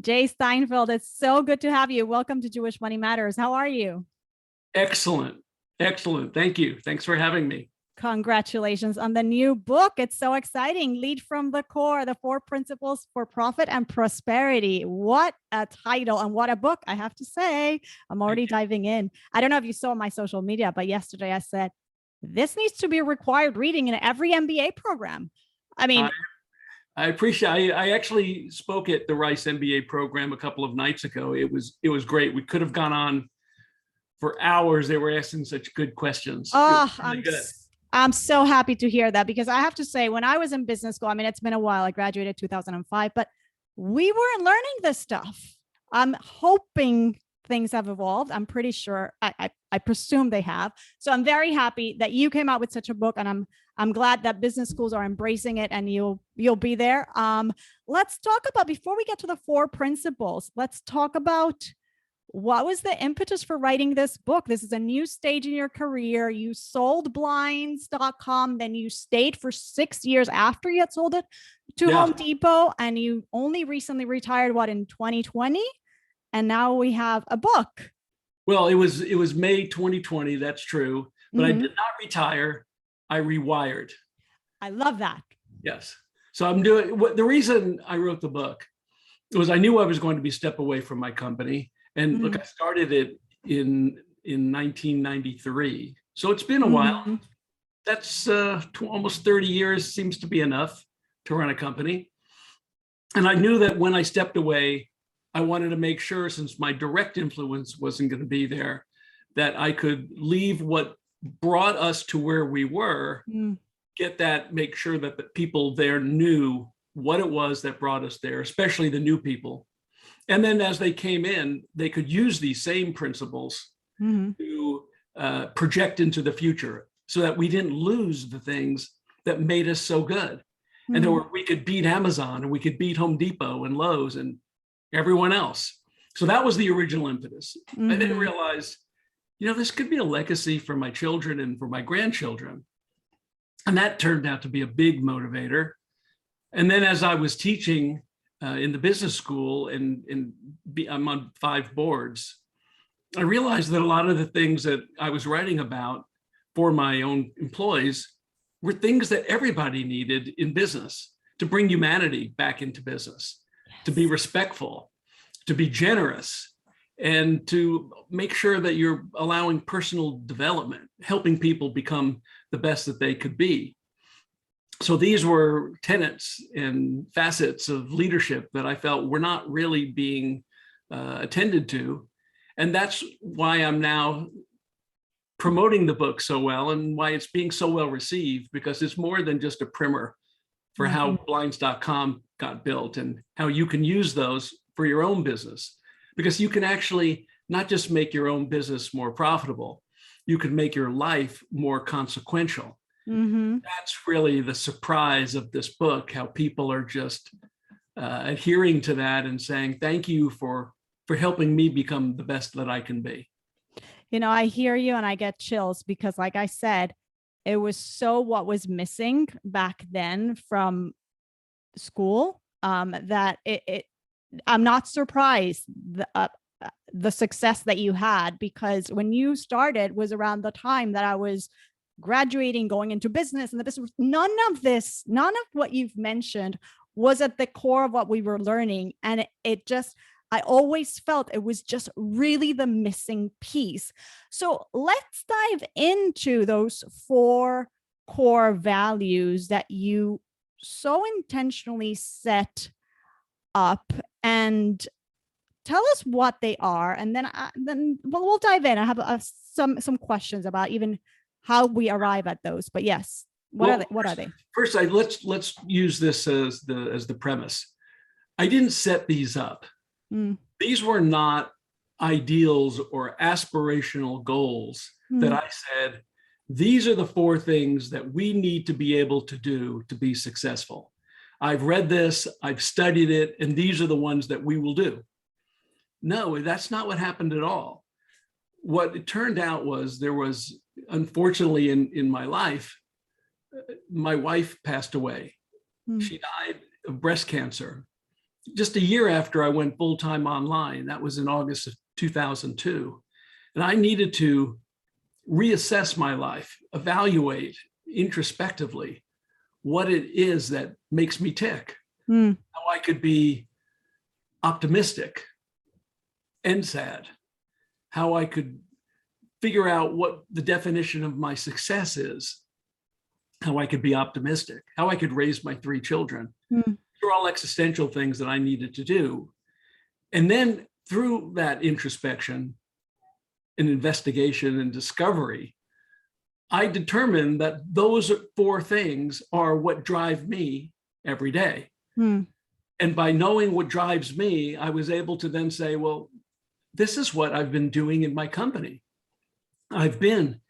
Jay Steinfeld, it's so good to have you. Welcome to Jewish Money Matters. How are you? Excellent. Excellent. Thank you. Thanks for having me. Congratulations on the new book. It's so exciting. Lead from the Core, the 4 Principles for Profit and Prosperity. What a title and what a book, I have to say. I'm already diving in. I don't know if you saw my social media, but yesterday I said, this needs to be a required reading in every MBA program. I mean, I appreciate. I actually spoke at the Rice MBA program a couple of nights ago. It was great. We could have gone on for hours. They were asking such good questions. Oh, really I'm so happy to hear that, because I have to say, when I was in business school, I mean, it's been a while. I graduated 2005, but we weren't learning this stuff. I'm hoping things have evolved. I'm pretty sure. I presume they have. So I'm very happy that you came out with such a book, and I'm glad that business schools are embracing it, and you'll be there. Let's talk about, before we get to the 4 principles, let's talk about what was the impetus for writing this book. This is a new stage in your career. You sold blinds.com, then you stayed for 6 years after you had sold it to Home Depot, and you only recently retired, in 2020? And now we have a book. Well, it was May 2020. That's true. But I did not retire. I rewired. I love that. Yes. So I'm doing the reason I wrote the book was I knew I was going to be step away from my company. And look, I started it in 1993. So it's been a while. That's almost 30 years seems to be enough to run a company. And I knew that when I stepped away, I wanted to make sure, since my direct influence wasn't going to be there, that I could leave what brought us to where we were, make sure that the people there knew what it was that brought us there, especially the new people. And then as they came in, they could use these same principles to project into the future, so that we didn't lose the things that made us so good. And that we could beat Amazon, and we could beat Home Depot and Lowe's and everyone else. So that was the original impetus. I then realized, this could be a legacy for my children and for my grandchildren. And that turned out to be a big motivator. And then as I was teaching in the business school, and I'm on 5 boards, I realized that a lot of the things that I was writing about for my own employees were things that everybody needed in business, to bring humanity back into business, to be respectful, to be generous, and to make sure that you're allowing personal development, helping people become the best that they could be. So these were tenets and facets of leadership that I felt were not really being attended to. And that's why I'm now promoting the book so well, and why it's being so well received, because it's more than just a primer for how blinds.com got built and how you can use those for your own business. Because you can actually not just make your own business more profitable, you can make your life more consequential. That's really the surprise of this book, how people are just adhering to that and saying, thank you for helping me become the best that I can be. I hear you, and I get chills, because like I said, it was so what was missing back then from school, that I'm not surprised the success that you had, because when you started was around the time that I was graduating, going into business, and the business, none of what you've mentioned was at the core of what we were learning. And I always felt it was just really the missing piece. So let's dive into those 4 core values that you so intentionally set up, and tell us what they are. And then we'll dive in. I have some questions about even how we arrive at those. But yes, what are they? First, let's use this as the premise. I didn't set these up. These were not ideals or aspirational goals that I said, these are the 4 things that we need to be able to do to be successful. I've read this, I've studied it, and these are the ones that we will do. No, that's not what happened at all. What it turned out was, there was, unfortunately, in my life, my wife passed away. She died of breast cancer. just a year after I went full-time online. That was in August of 2002. And I needed to reassess my life, evaluate introspectively what it is that makes me tick, how I could be optimistic and sad, how I could figure out what the definition of my success is, how I could be optimistic, how I could raise my 3 children. They're all existential things that I needed to do. And then through that introspection and investigation and discovery, I determined that those 4 things are what drive me every day. And by knowing what drives me, I was able to then say, well, this is what I've been doing in my company. I've been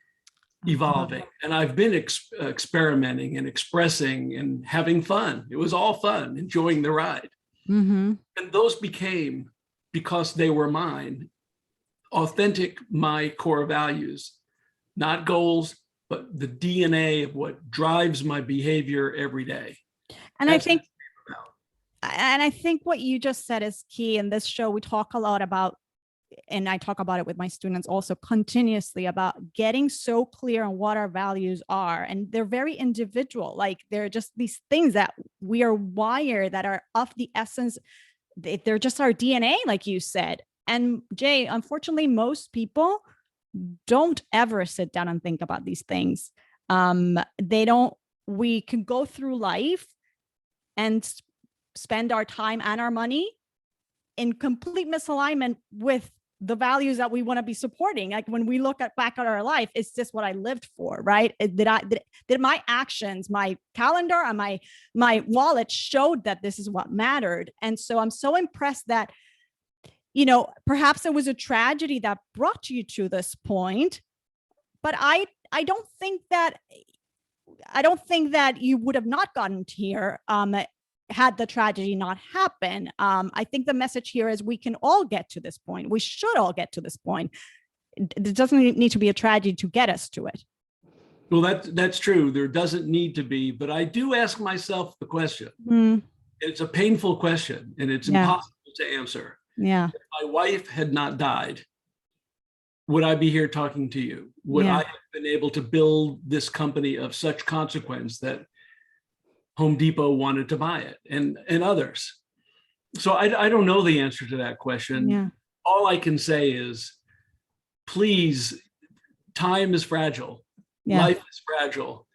evolving and I've been experimenting and expressing and having fun. It was all fun, enjoying the ride. And those became, because they were mine, authentic, my core values, not goals, but the DNA of what drives my behavior every day. And I think what you just said is key. In this show, we talk a lot about, and I talk about it with my students also continuously, about getting so clear on what our values are. And they're very individual. Like they're just these things that we are wired, that are of the essence. They're just our DNA, like you said. And Jay, unfortunately, most people don't ever sit down and think about these things. We can go through life and spend our time and our money in complete misalignment with the values that we want to be supporting. Like when we look back at our life, is this what I lived for, right? Did my actions, my calendar and my wallet showed that this is what mattered? And so I'm so impressed that, perhaps it was a tragedy that brought you to this point, but I don't think that you would have not gotten here had the tragedy not happen. I think the message here is we can all get to this point. We should all get to this point. It doesn't need to be a tragedy to get us to it. Well, that's true. There doesn't need to be, but I do ask myself the question. It's a painful question and it's impossible to answer. Yeah. If my wife had not died, would I be here talking to you? Would I have been able to build this company of such consequence that Home Depot wanted to buy it and others? So I don't know the answer to that question. Yeah. All I can say is, please, time is fragile. Life is fragile.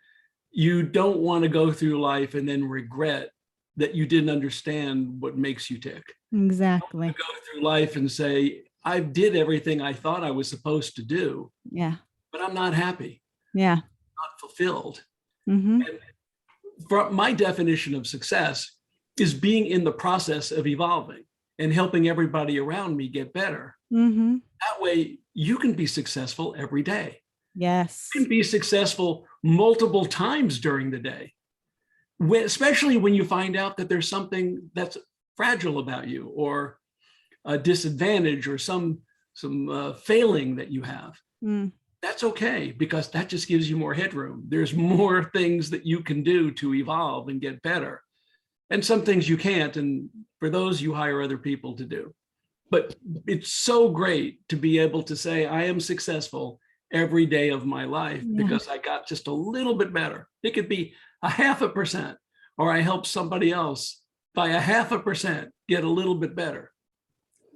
You don't want to go through life and then regret that you didn't understand what makes you tick. Exactly. You go through life and say, I did everything I thought I was supposed to do. Yeah. But I'm not happy. Yeah. Not fulfilled. And from my definition of success is being in the process of evolving and helping everybody around me get better. That way you can be successful every day. Yes. You can be successful multiple times during the day, especially when you find out that there's something that's fragile about you, or a disadvantage, or some failing that you have. That's okay, because that just gives you more headroom. There's more things that you can do to evolve and get better. And some things you can't, and for those you hire other people to do. But it's so great to be able to say, I am successful every day of my life because I got just a little bit better. It could be 0.5%, or I helped somebody else by 0.5% get a little bit better.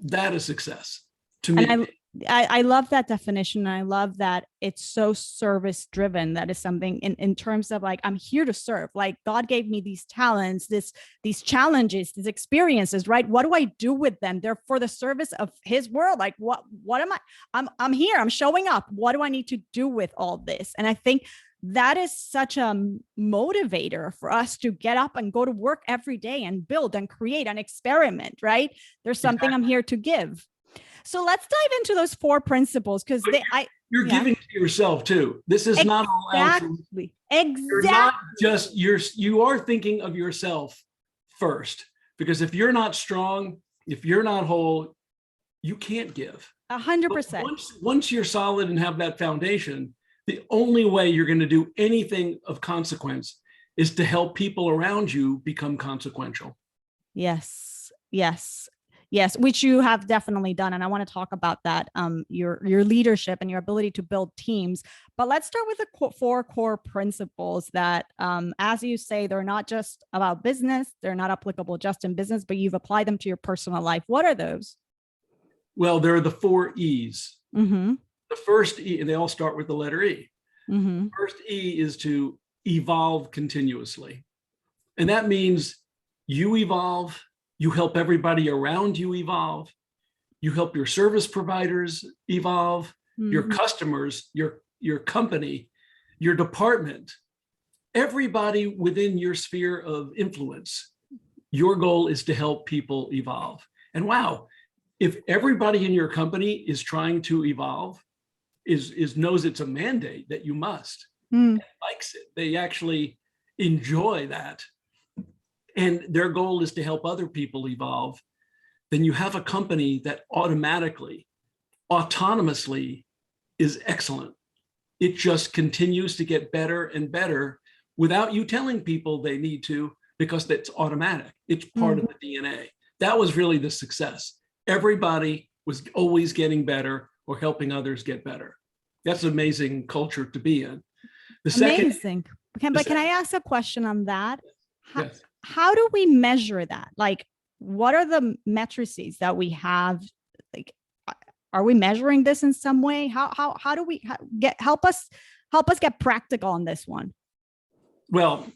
That is success to me. And I love that definition. I love that it's so service driven. That is something in terms of like, I'm here to serve. Like God gave me these talents, these challenges, these experiences, right? What do I do with them? They're for the service of his world. Like what am I'm here, I'm showing up. What do I need to do with all this? And I think that is such a motivator for us to get up and go to work every day and build and create and experiment, right? There's something I'm here to give. So let's dive into those 4 principles, because you're giving to yourself too. This is not all altruism. Exactly. You're not just you are thinking of yourself first, because if you're not strong, if you're not whole, you can't give. 100%. Once you're solid and have that foundation, the only way you're going to do anything of consequence is to help people around you become consequential. Yes. Yes. Yes, which you have definitely done. And I want to talk about that, your leadership and your ability to build teams. But let's start with the four core principles that, as you say, they're not just about business. They're not applicable just in business, but you've applied them to your personal life. What are those? Well, there are the 4 E's. Mm-hmm. The first E, and they all start with the letter E. Mm-hmm. First E is to evolve continuously. And that means you evolve, you help everybody around you evolve, you help your service providers evolve, your customers, your company, your department, everybody within your sphere of influence. Your goal is to help people evolve. And wow, if everybody in your company is trying to evolve, knows it's a mandate that you must, and likes it, they actually enjoy that, and their goal is to help other people evolve, then you have a company that automatically, autonomously is excellent. It just continues to get better and better without you telling people they need to, because that's automatic. It's part of the DNA. That was really the success. Everybody was always getting better or helping others get better. That's an amazing culture to be in. Amazing. But can I ask a question on that? Yes. How do we measure that? Like, what are the matrices that we have? Like, are we measuring this in some way? How do we help us get practical on this one? Well,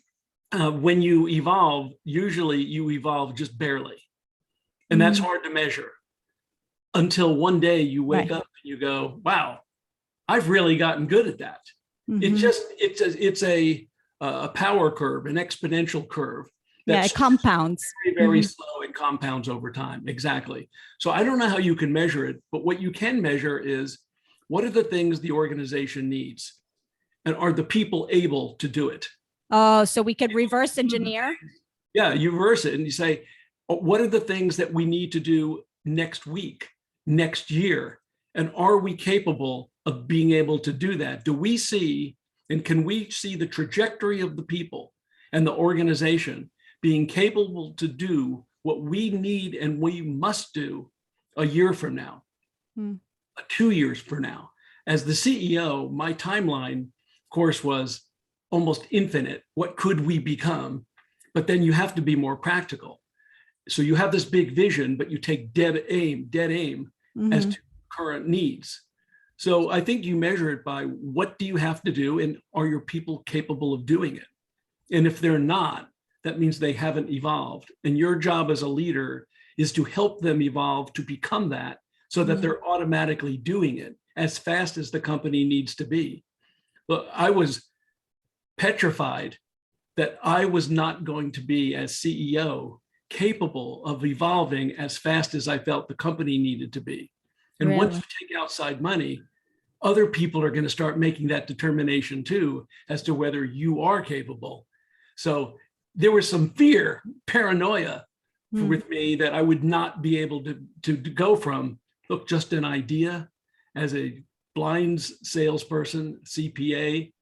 when you evolve, usually you evolve just barely, and that's hard to measure until one day you wake up and you go, "Wow, I've really gotten good at that." It's a power curve, an exponential curve. It compounds. Very, very slow and compounds over time. Exactly. So I don't know how you can measure it, but what you can measure is what are the things the organization needs, and are the people able to do it? Oh, so we could reverse engineer. Yeah, you reverse it and you say, what are the things that we need to do next week, next year? And are we capable of being able to do that? Do we see, and can we see the trajectory of the people and the organization being capable to do what we need and we must do a year from now, 2 years from now? As the CEO, my timeline, of course, was almost infinite. What could we become? But then you have to be more practical. So you have this big vision, but you take dead aim as to current needs. So I think you measure it by what do you have to do, and are your people capable of doing it? And if they're not, that means they haven't evolved. And your job as a leader is to help them evolve to become that, so that they're automatically doing it as fast as the company needs to be. Look, I was petrified that I was not going to be, as CEO, capable of evolving as fast as I felt the company needed to be. And once you take outside money, other people are going to start making that determination too, as to whether you are capable. So there was some fear, paranoia with me that I would not be able to go from, look, just an idea as a blinds salesperson, CPA,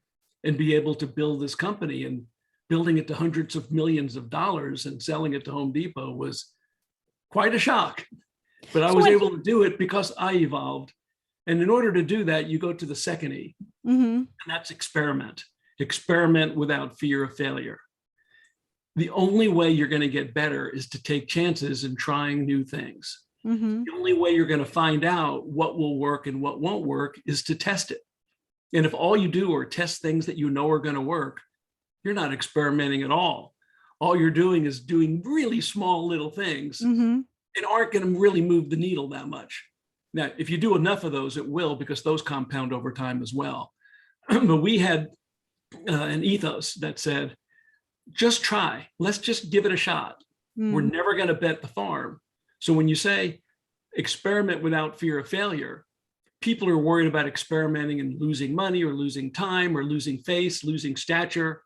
and be able to build this company. And building it to hundreds of millions of dollars and selling it to Home Depot was quite a shock. But I was able to do it because I evolved. And in order to do that, you go to the second E, and that's experiment. Experiment without fear of failure. The only way you're going to get better is to take chances in trying new things. The only way you're going to find out what will work and what won't work is to test it. And if all you do are test things that you know are going to work, you're not experimenting at all. All you're doing is doing really small little things and aren't going to really move the needle that much. Now, if you do enough of those, it will, because those compound over time as well. But we had an ethos that said, just try. Let's just give it a shot. We're never going to bet the farm. So when you say experiment without fear of failure, people are worried about experimenting and losing money or losing time or losing face, losing stature,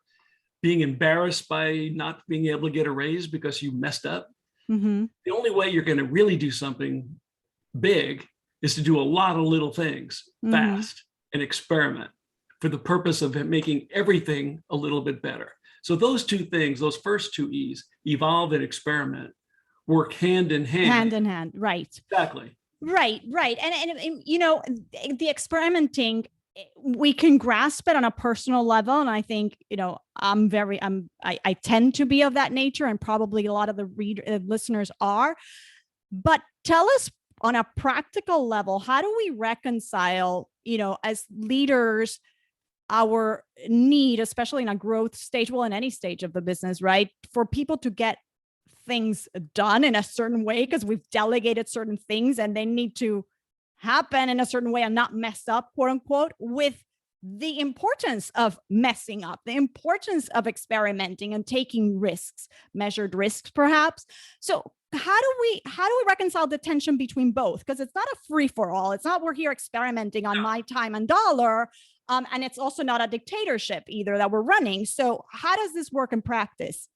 being embarrassed by not being able to get a raise because you messed up. The only way you're going to really do something big is to do a lot of little things fast and experiment for the purpose of making everything a little bit better. So those two things, those first two E's, evolve and experiment, work hand in hand. Hand in hand, right. Exactly. Right. And you know, the experimenting, we can grasp it on a personal level. And I think, you know, I tend to be of that nature, and probably a lot of the listeners are. But tell us on a practical level, how do we reconcile, you know, as leaders, our need, especially in a growth stage, well, in any stage of the business, right, for people to get things done in a certain way because we've delegated certain things and they need to happen in a certain way and not mess up, quote unquote, with the importance of messing up, the importance of experimenting and taking risks, measured risks, perhaps. So how do we reconcile the tension between both? Because it's not a free for all. It's not we're here experimenting on my time and dollar. And it's also not a dictatorship either that we're running. So how does this work in practice?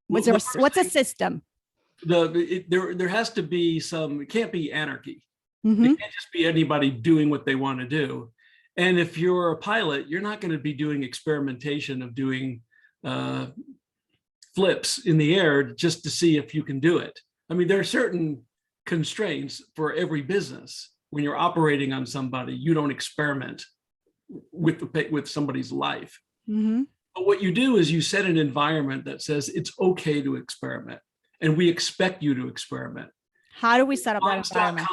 What's a system? There has to be some, it can't be anarchy. Mm-hmm. It can't just be anybody doing what they want to do. And if you're a pilot, you're not going to be doing experimentation of doing flips in the air just to see if you can do it. I mean, there are certain constraints for every business. When you're operating on somebody, you don't experiment with somebody's life. Mm-hmm. But what you do is you set an environment that says it's okay to experiment, and we expect you to experiment. How do we set up that environment?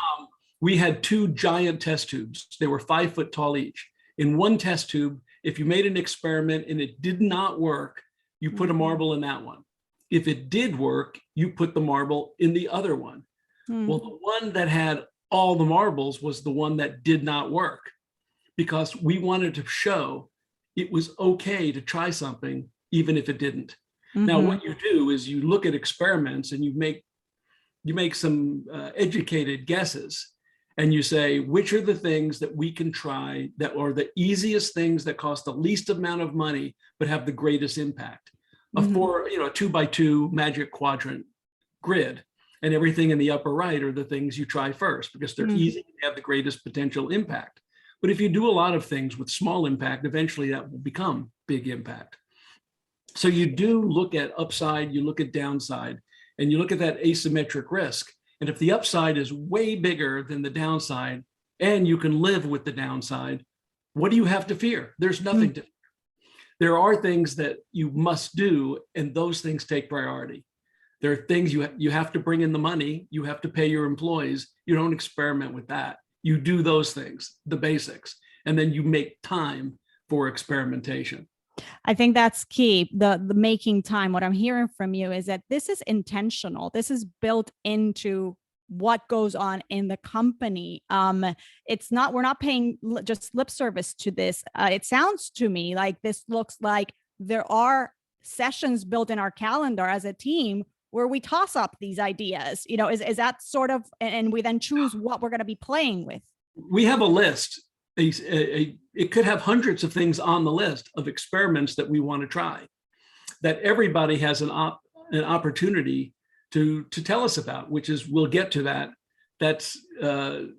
We had 2 giant test tubes. They were 5 foot tall each. In one test tube, if you made an experiment and it did not work, you put a marble in that one. If it did work, you put the marble in the other one. Well, the one that had all the marbles was the one that did not work, because we wanted to show it was okay to try something, even if it didn't. Now, what you do is you look at experiments and you make some educated guesses, and you say, which are the things that we can try that are the easiest things that cost the least amount of money, but have the greatest impact. A 2x2 magic quadrant grid, and everything in the upper right are the things you try first because they're easy and have the greatest potential impact. But if you do a lot of things with small impact, eventually that will become big impact. So you do look at upside, you look at downside, and you look at that asymmetric risk. And if the upside is way bigger than the downside, and you can live with the downside, what do you have to fear? There's nothing to fear. There are things that you must do, and those things take priority. There are things you have to bring in the money, you have to pay your employees. You don't experiment with that. You do those things, the basics, and then you make time for experimentation. I think that's key. The making time. What I'm hearing from you is that this is intentional. This is built into what goes on in the company. It's not, we're not paying just lip service to this. It sounds to me like this looks like there are sessions built in our calendar as a team where we toss up these ideas. You know, is that sort of, and we then choose what we're going to be playing with? We have a list. It could have hundreds of things on the list of experiments that we want to try, that everybody has an opportunity to tell us about, which is, we'll get to that. That's the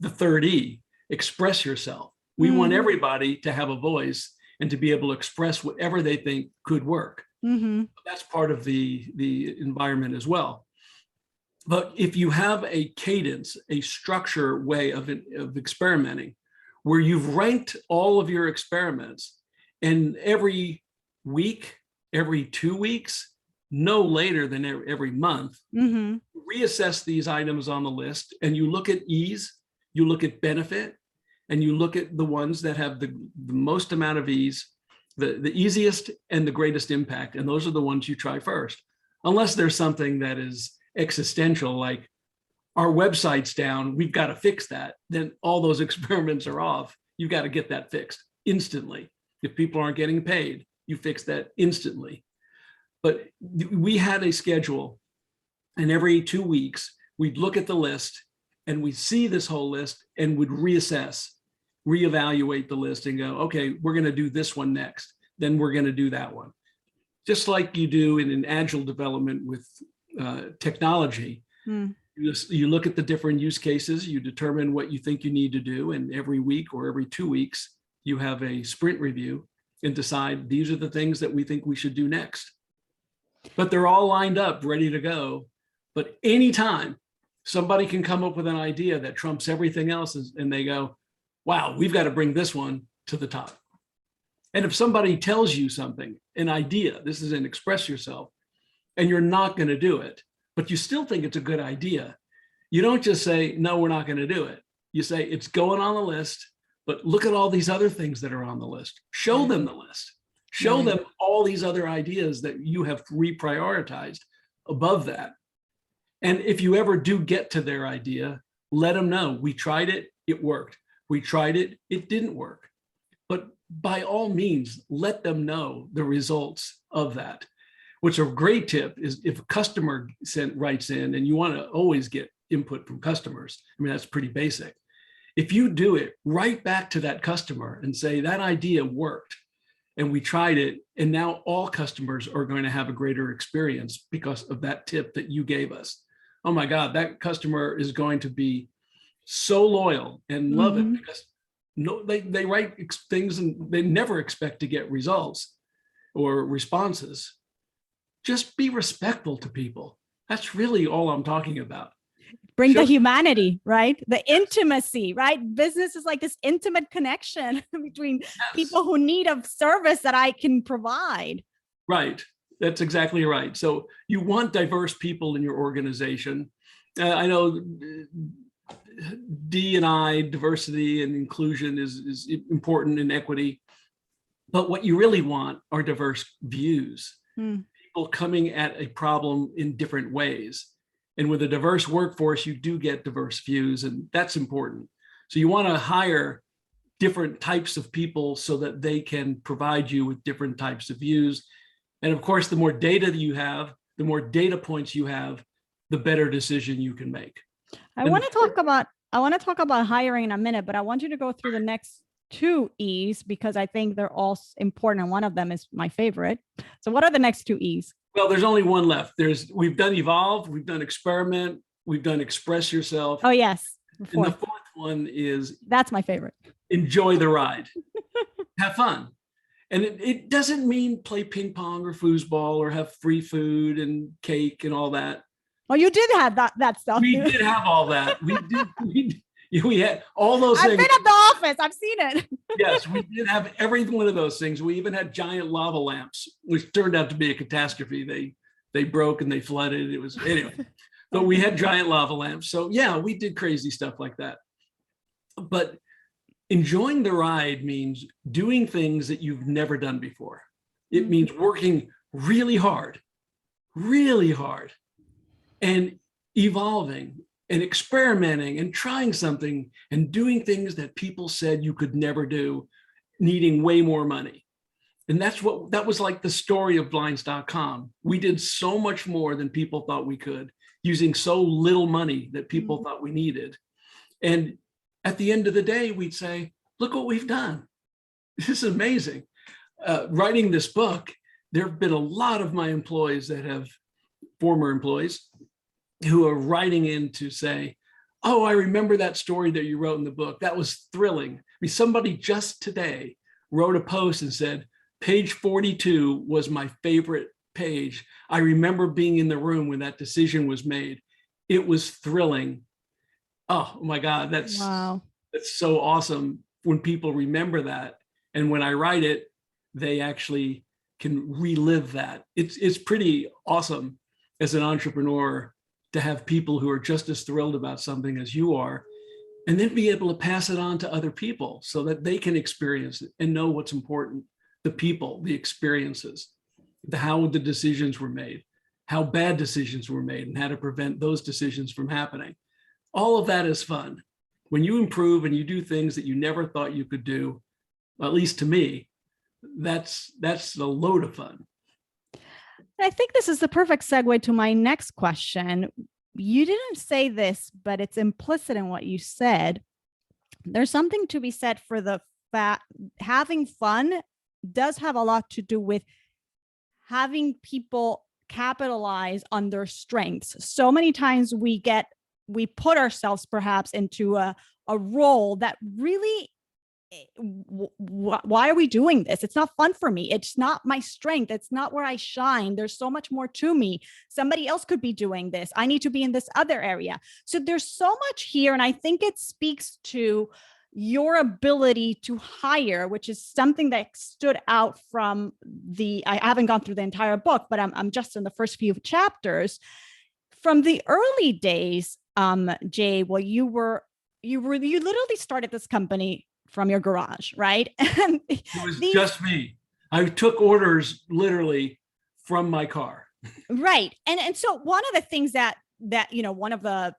third E, express yourself. We want everybody to have a voice and to be able to express whatever they think could work. That's part of the environment as well. But if you have a cadence, a structure way of experimenting, where you've ranked all of your experiments, and every week, every 2 weeks, no later than every month, reassess these items on the list, and you look at ease, you look at benefit, and you look at the ones that have the most amount of ease, the easiest and the greatest impact, and those are the ones you try first. Unless there's something that is existential, like our website's down, we've got to fix that, then all those experiments are off. You've got to get that fixed instantly. If people aren't getting paid, you fix that instantly. But we had a schedule, and every 2 weeks, we'd look at the list and we'd see this whole list and would reassess, reevaluate the list and go, okay, we're going to do this one next. Then we're going to do that one. Just like you do in an agile development with technology. You look at the different use cases, you determine what you think you need to do, and every week or every 2 weeks, you have a sprint review and decide these are the things that we think we should do next. But they're all lined up, ready to go But anytime somebody can come up with an idea that trumps everything else, and they go, wow, we've got to bring this one to the top. And if somebody tells you something, an idea, this is an express yourself, and you're not going to do it, but you still think it's a good idea, you don't just say, no, we're not going to do it. You say, it's going on the list, but look at all these other things that are on the list. Show them the list. Show them all these other ideas that you have reprioritized above that. And if you ever do get to their idea, let them know, we tried it, it worked. We tried it, it didn't work. But by all means, let them know the results of that. What's a great tip is if a customer writes in, and you want to always get input from customers. I mean, that's pretty basic. If you do it, write back to that customer and say, that idea worked and we tried it, and now all customers are going to have a greater experience because of that tip that you gave us. Oh my God, that customer is going to be so loyal and love it, because they write things and they never expect to get results or responses. Just be respectful to people. That's really all I'm talking about. Bring the humanity, right? The intimacy, right? Business is like this intimate connection between people who need a service that I can provide. Right. That's exactly right. So you want diverse people in your organization. I know D&I, diversity and inclusion is important in equity. But what you really want are diverse views. People coming at a problem in different ways. And with a diverse workforce, you do get diverse views, and that's important. So you want to hire different types of people so that they can provide you with different types of views. And of course, the more data that you have, the more data points you have, the better decision you can make. I want to talk about hiring in a minute, but I want you to go through the next 2 E's because I think they're all important, and one of them is my favorite. So what are the next 2 E's? Well, there's only one left. We've done evolve, we've done experiment, we've done express yourself. Oh yes. And the fourth one is, that's my favorite, enjoy the ride. Have fun. And it doesn't mean play ping pong or foosball or have free food and cake and all that. Oh, you did have that stuff. We did have all that. We had all those things. I've been at the office. I've seen it. Yes, we did have every one of those things. We even had giant lava lamps, which turned out to be a catastrophe. They broke and they flooded. It was, anyway. But we had giant lava lamps. So yeah, we did crazy stuff like that. But enjoying the ride means doing things that you've never done before. It means working really hard, and evolving and experimenting and trying something and doing things that people said you could never do, needing way more money. And that was like the story of blinds.com. We did so much more than people thought we could, using so little money that people thought we needed. And at the end of the day, we'd say, look what we've done. This is amazing. Writing this book, there have been a lot of my employees that have, former employees, who are writing in to say, oh, I remember that story that you wrote in the book. That was thrilling. I mean, somebody just today wrote a post and said, page 42 was my favorite page. I remember being in the room when that decision was made. It was thrilling. Oh my God, that's so awesome when people remember that. And when I write it, they actually can relive that. It's pretty awesome as an entrepreneur to have people who are just as thrilled about something as you are, and then be able to pass it on to other people so that they can experience it and know what's important, the people, the experiences, how the decisions were made, how bad decisions were made, and how to prevent those decisions from happening. All of that is fun. When you improve and you do things that you never thought you could do, at least to me, that's a load of fun. I think this is the perfect segue to my next question. You didn't say this, but it's implicit in what you said. There's something to be said for the fact having fun does have a lot to do with having people capitalize on their strengths. So many times we put ourselves perhaps into a role that really why are we doing this? It's not fun for me. It's not my strength. It's not where I shine. There's so much more to me. Somebody else could be doing this. I need to be in this other area. So there's so much here. And I think it speaks to your ability to hire, which is something that stood out from I haven't gone through the entire book, but I'm just in the first few chapters from the early days. Jay, well, you literally started this company from your garage, right? And it was just me. I took orders literally from my car. Right. And so one of the things that one of the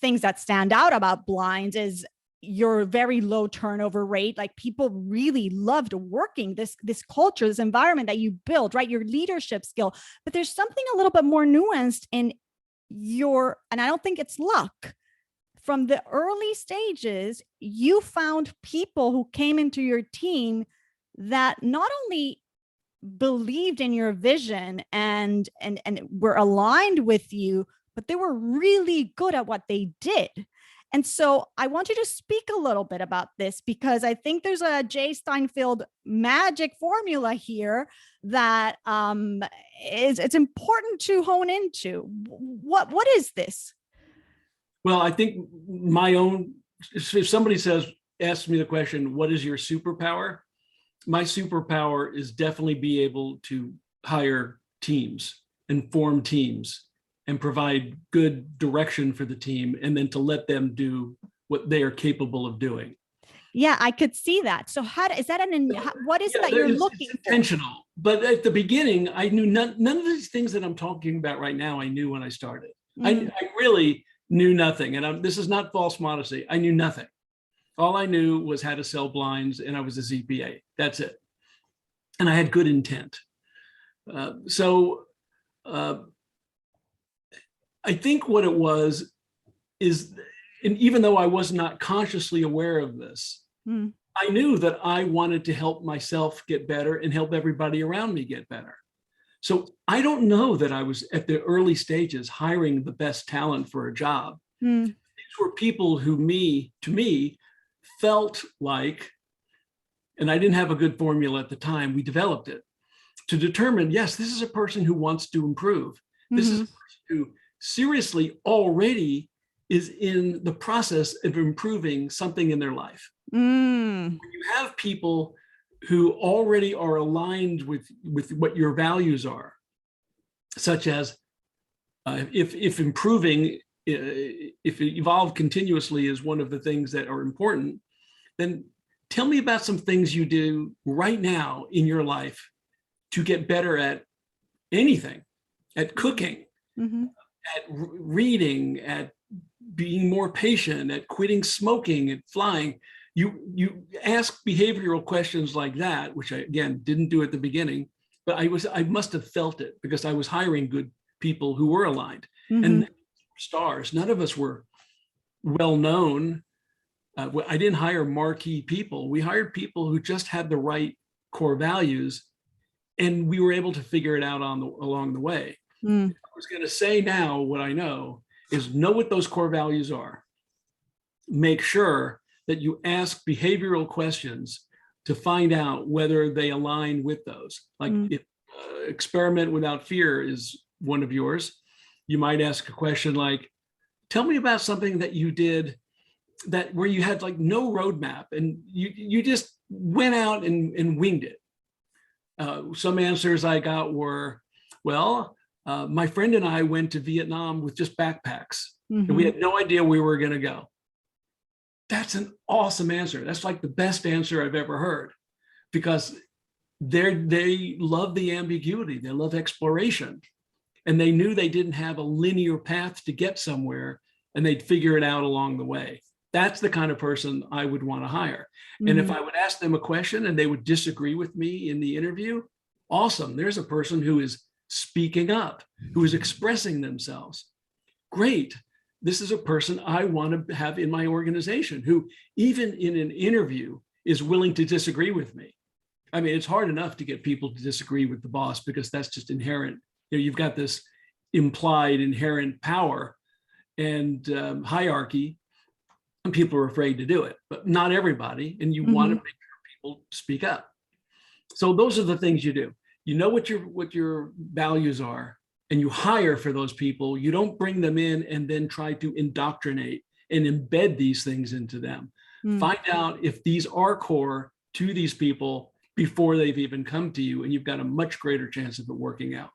things that stand out about Blinds is your very low turnover rate. Like people really loved working this culture, this environment that you built, right? Your leadership skill. But there's something a little bit more nuanced in and I don't think it's luck. From the early stages, you found people who came into your team that not only believed in your vision and were aligned with you, but they were really good at what they did. And so I want you to speak a little bit about this, because I think there's a Jay Steinfeld magic formula here that it's important to hone into. What is this? Well, I think if somebody asks me the question, what is your superpower? My superpower is definitely be able to hire teams and form teams and provide good direction for the team, and then to let them do what they are capable of doing. Yeah, I could see that. So what is it that you're looking for? Intentional. But at the beginning, I knew none of these things that I'm talking about right now, I knew when I started. I really knew nothing. And this is not false modesty. I knew nothing. All I knew was how to sell blinds, and I was a ZPA. That's it. And I had good intent. I think what it was is, and even though I was not consciously aware of this, I knew that I wanted to help myself get better and help everybody around me get better. So I don't know that I was at the early stages hiring the best talent for a job. These were people who to me, felt like, and I didn't have a good formula at the time, we developed it to determine, yes, this is a person who wants to improve. This is a person who seriously already is in the process of improving something in their life. When you have people who already are aligned with what your values are, such as if improving, if evolve continuously is one of the things that are important, then tell me about some things you do right now in your life to get better at anything, at cooking, at reading, at being more patient, at quitting smoking, at flying. You ask behavioral questions like that, which I, again, didn't do at the beginning, but I must have felt it because I was hiring good people who were aligned. And stars, none of us were well known. I didn't hire marquee people. We hired people who just had the right core values, and we were able to figure it out along the way. I was going to say now what I know is know what those core values are. Make sure that you ask behavioral questions to find out whether they align with those. Like if experiment without fear is one of yours, you might ask a question like, tell me about something that you did where you had like no roadmap and you just went out and winged it. Some answers I got were, well, my friend and I went to Vietnam with just backpacks and we had no idea we were going to go. That's an awesome answer. That's like the best answer I've ever heard, because they love the ambiguity. They love exploration. And they knew they didn't have a linear path to get somewhere, and they'd figure it out along the way. That's the kind of person I would want to hire. And if I would ask them a question and they would disagree with me in the interview, awesome. There's a person who is speaking up, who is expressing themselves. Great. This is a person I want to have in my organization who, even in an interview, is willing to disagree with me. I mean, it's hard enough to get people to disagree with the boss because that's just inherent. You know, you've got this implied inherent power and hierarchy. and people are afraid to do it, but not everybody. And you want to make sure people speak up. So those are the things you do. You know what your values are, and you hire for those people. You don't bring them in and then try to indoctrinate and embed these things into them. Find out if these are core to these people before they've even come to you, and you've got a much greater chance of it working out.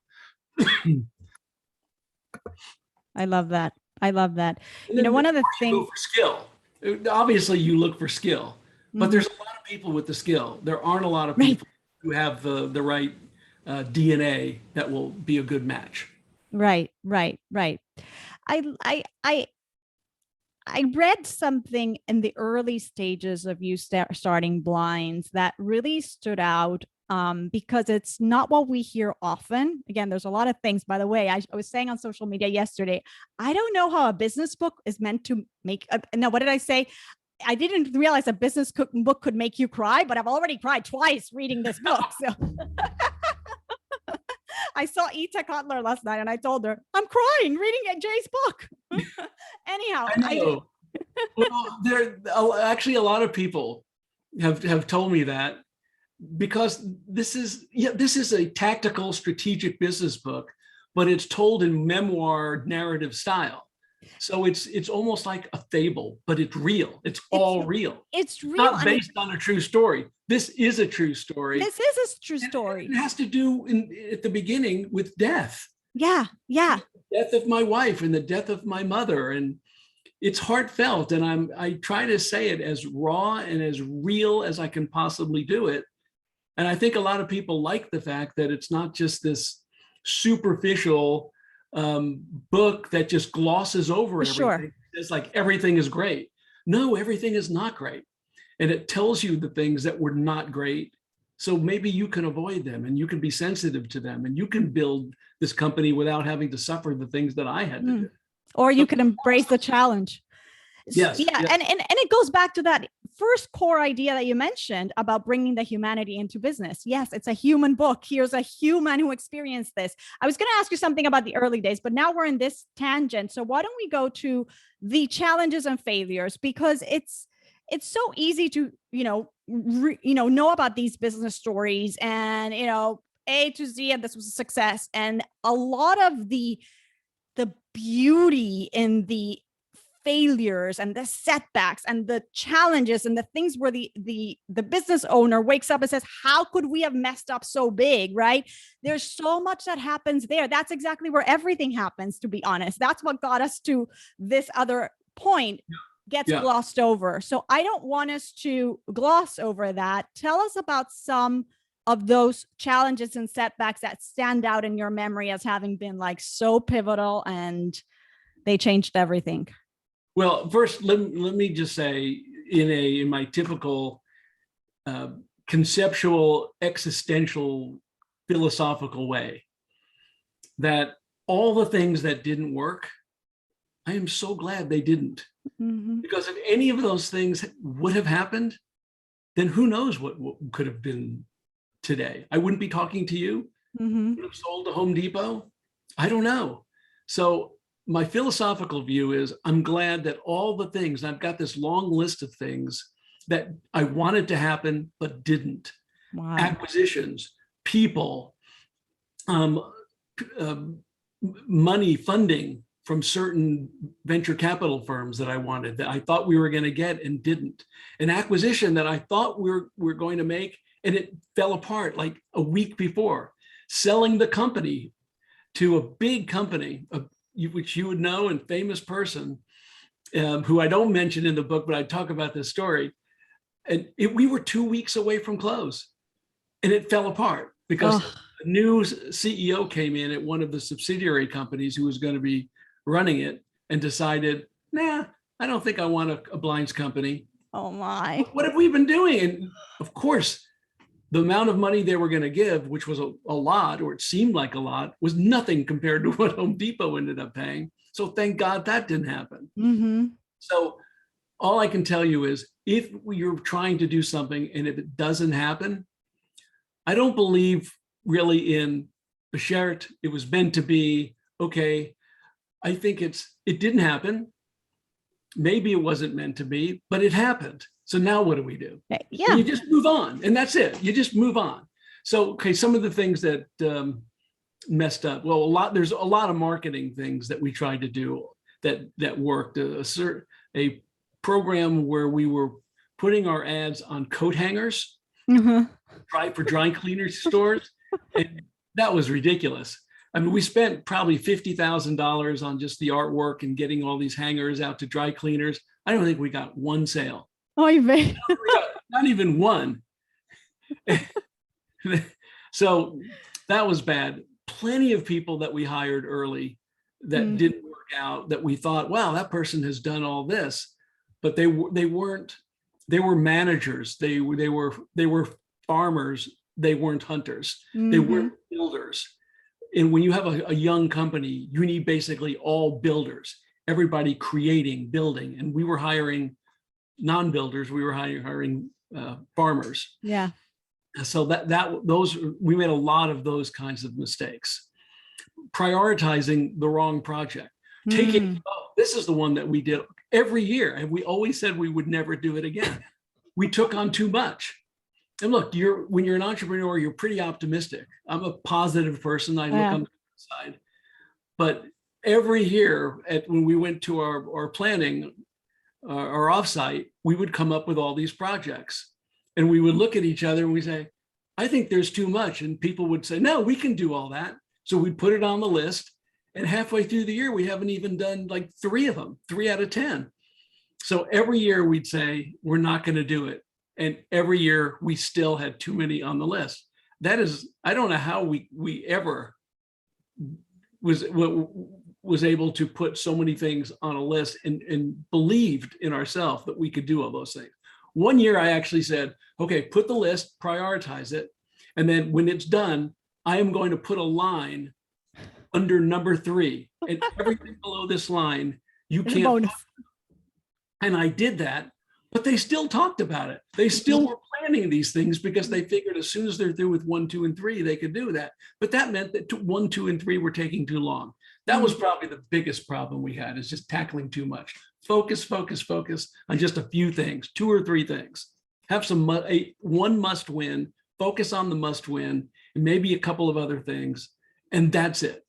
I love that. I love that. You know, one of the you things, go for skill. Obviously, you look for skill, but there's a lot of people with the skill. There aren't a lot of people who have the right DNA that will be a good match. Right. I read something in the early stages of you starting Blinds that really stood out, because it's not what we hear often. Again, there's a lot of things, by the way, I was saying on social media yesterday, I don't know how a business book is meant to make, no, what did I say? I didn't realize a business book could make you cry, but I've already cried twice reading this book. So I saw Ita Cutler last night and I told her, I'm crying reading Jay's book. Anyhow, I know. Well, there actually a lot of people have told me that, because this is a tactical strategic business book, but it's told in memoir narrative style. So it's almost like a fable, but it's real. It's all real. It's real. Not based on a true story. This is a true story. This is a true story. It has to do at the beginning with death. Yeah. The death of my wife and the death of my mother. And it's heartfelt. And I try to say it as raw and as real as I can possibly do it. And I think a lot of people like the fact that it's not just this superficial book that just glosses over everything. Sure. It's like everything is great. No, everything is not great. And it tells you the things that were not great. So maybe you can avoid them and you can be sensitive to them and you can build this company without having to suffer the things that I had to do. Or you can embrace the challenge. Yes. Yeah. Yes. And it goes back to that first core idea that you mentioned about bringing the humanity into business. Yes, it's a human book. Here's a human who experienced this. I was going to ask you something about the early days, but now we're in this tangent. So why don't we go to the challenges and failures? Because it's so easy to, know about these business stories and, A to Z, and this was a success. And a lot of the beauty in the failures and the setbacks and the challenges and the things where the business owner wakes up and says, how could we have messed up so big, right? There's so much that happens there. That's exactly where everything happens, to be honest. That's what got us to this other point, gets glossed over. So I don't want us to gloss over that. Tell us about some of those challenges and setbacks that stand out in your memory as having been like so pivotal and they changed everything. Well, first, let me just say, in my typical conceptual, existential, philosophical way, that all the things that didn't work, I am so glad they didn't. Because if any of those things would have happened, then who knows what could have been today. I wouldn't be talking to you. Would have sold to Home Depot. I don't know. So my philosophical view is I'm glad that all the things, I've got this long list of things that I wanted to happen, but didn't. Wow. Acquisitions, people, money, funding from certain venture capital firms that I wanted, that I thought we were going to get and didn't. An acquisition that I thought we were going to make, and it fell apart like a week before. Selling the company to a big company, which you would know, and famous person, who I don't mention in the book, but I talk about this story. And we were 2 weeks away from close, and it fell apart because a new CEO came in at one of the subsidiary companies who was going to be running it and decided, nah, I don't think I want a blinds company. Oh my. What have we been doing? And of course, the amount of money they were going to give, which was a lot, or it seemed like a lot, was nothing compared to what Home Depot ended up paying. So thank God that didn't happen. So all I can tell you is, if you're trying to do something and if it doesn't happen, I don't believe really in Beshert, it was meant to be, okay, I think it didn't happen. maybe it wasn't meant to be, but it happened. So now what do we do? Yeah. And you just move on, and that's it. You just move on. So, okay, some of the things that messed up. Well, there's a lot of marketing things that we tried to do that worked. A program where we were putting our ads on coat hangers, for dry cleaner stores, and that was ridiculous. I mean, we spent probably $50,000 on just the artwork and getting all these hangers out to dry cleaners. I don't think we got one sale. Oh, you may. Not even one. So that was bad. Plenty of people that we hired early that didn't work out, that we thought, wow, that person has done all this, but they weren't. They were managers. They were farmers. They weren't hunters. They weren't builders. And when you have a young company, you need basically all builders, everybody creating, building. And we were hiring non-builders. We were hiring farmers. Yeah. So those we made a lot of those kinds of mistakes. Prioritizing the wrong project. Taking, this is the one that we did every year, and we always said we would never do it again. We took on too much. And look, when you're an entrepreneur, you're pretty optimistic. I'm a positive person. I look on the side. But every year, when we went to our planning, our offsite, we would come up with all these projects. And we would look at each other and we say, I think there's too much. And people would say, no, we can do all that. So we'd put it on the list. And halfway through the year, we haven't even done like 3 of them, 3 out of 10. So every year we'd say, we're not going to do it. And every year we still had too many on the list. That is, I don't know how we ever was able to put so many things on a list and believed in ourselves that we could do all those things. One year I actually said, okay, put the list, prioritize it. And then when it's done, I am going to put a line under number 3, and everything below this line, you can't. And I did that, but they still talked about it. They still were planning these things because they figured as soon as they're through with 1, 2, and 3, they could do that. But that meant that 1, 2, and 3 were taking too long. That was probably the biggest problem we had, is just tackling too much. Focus on just a few things, 2 or 3 things. Have one must win, focus on the must win, and maybe a couple of other things, and that's it.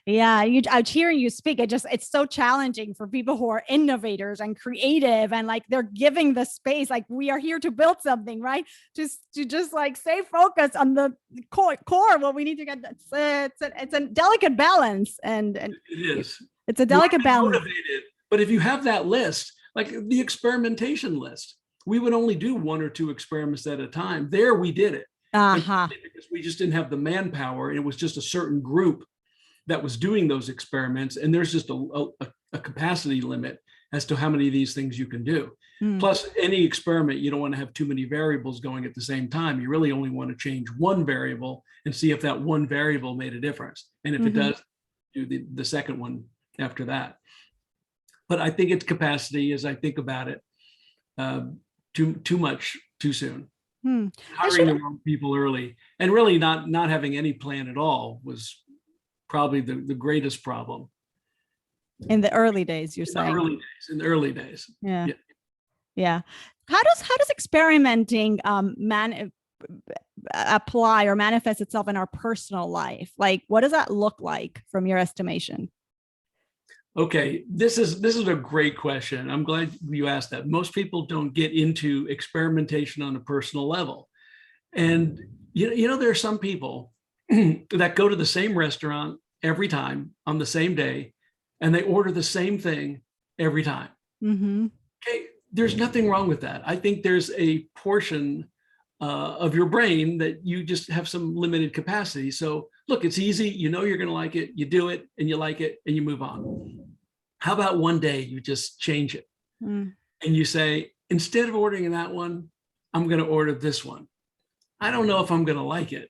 Yeah, I'm hearing you speak. It's so challenging for people who are innovators and creative, and like they're giving the space. Like, we are here to build something, right? Just like stay focused on the core. What we need to get. It's a delicate balance, and it is. It's a delicate balance. Motivated, but if you have that list, like the experimentation list, we would only do 1 or 2 experiments at a time. There, we did it. Because we just didn't have the manpower, and it was just a certain group that was doing those experiments, and there's just a capacity limit as to how many of these things you can do. Plus, any experiment, you don't want to have too many variables going at the same time. You really only want to change one variable and see if that one variable made a difference. And if it does, do the second one after that. But I think it's capacity, as I think about it, too much too soon. Hiring the wrong people early, and really not having any plan at all, was probably the greatest problem. In the early days, you're saying? In the early days. Yeah. How does experimenting apply or manifest itself in our personal life? Like, what does that look like from your estimation? Okay, this is a great question. I'm glad you asked that. Most people don't get into experimentation on a personal level. And you know there are some people that go to the same restaurant every time on the same day, and they order the same thing every time. Okay, there's nothing wrong with that. I think there's a portion of your brain that you just have some limited capacity. So look, it's easy. You know you're going to like it. You do it, and you like it, and you move on. How about one day you just change it, and you say, instead of ordering that one, I'm going to order this one. I don't know if I'm going to like it,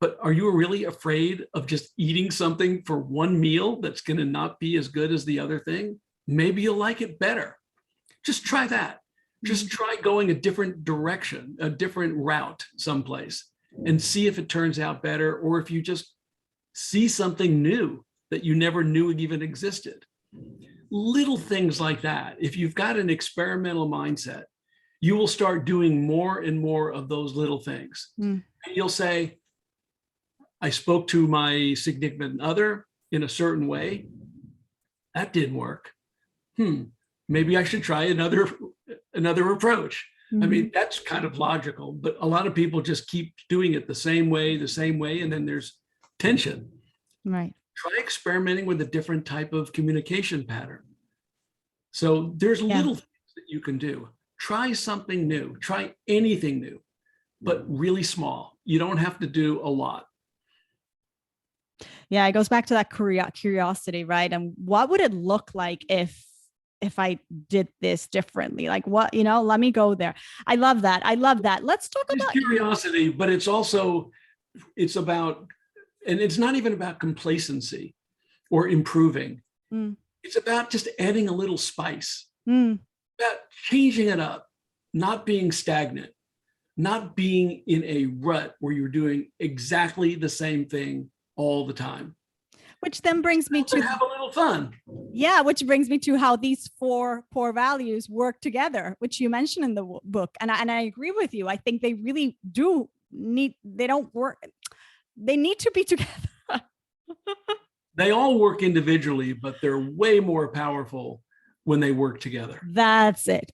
but are you really afraid of just eating something for one meal that's going to not be as good as the other thing? Maybe you'll like it better. Just try that. Just try going a different direction, a different route someplace, and see if it turns out better, or if you just see something new that you never knew even existed. little things like that. If you've got an experimental mindset, you will start doing more and more of those little things. And you'll say, I spoke to my significant other in a certain way. That didn't work. Maybe I should try another approach. I mean, that's kind of logical, but a lot of people just keep doing it the same way, and then there's tension. Right. Try experimenting with a different type of communication pattern. So there's little things that you can do. Try something new. Try anything new, but really small. You don't have to do a lot. Yeah, it goes back to that curiosity, right? And what would it look like if I did this differently? Like what, let me go there. I love that. Let's talk about curiosity, but it's about, and it's not even about complacency or improving. It's about just adding a little spice, about changing it up, not being stagnant, not being in a rut where you're doing exactly the same thing all the time. Which then brings me to have a little fun. Yeah, which brings me to how these 4 core values work together, which you mentioned in the book. And I agree with you. I think they really do need, they don't work. They need to be together. They all work individually, but they're way more powerful when they work together. That's it.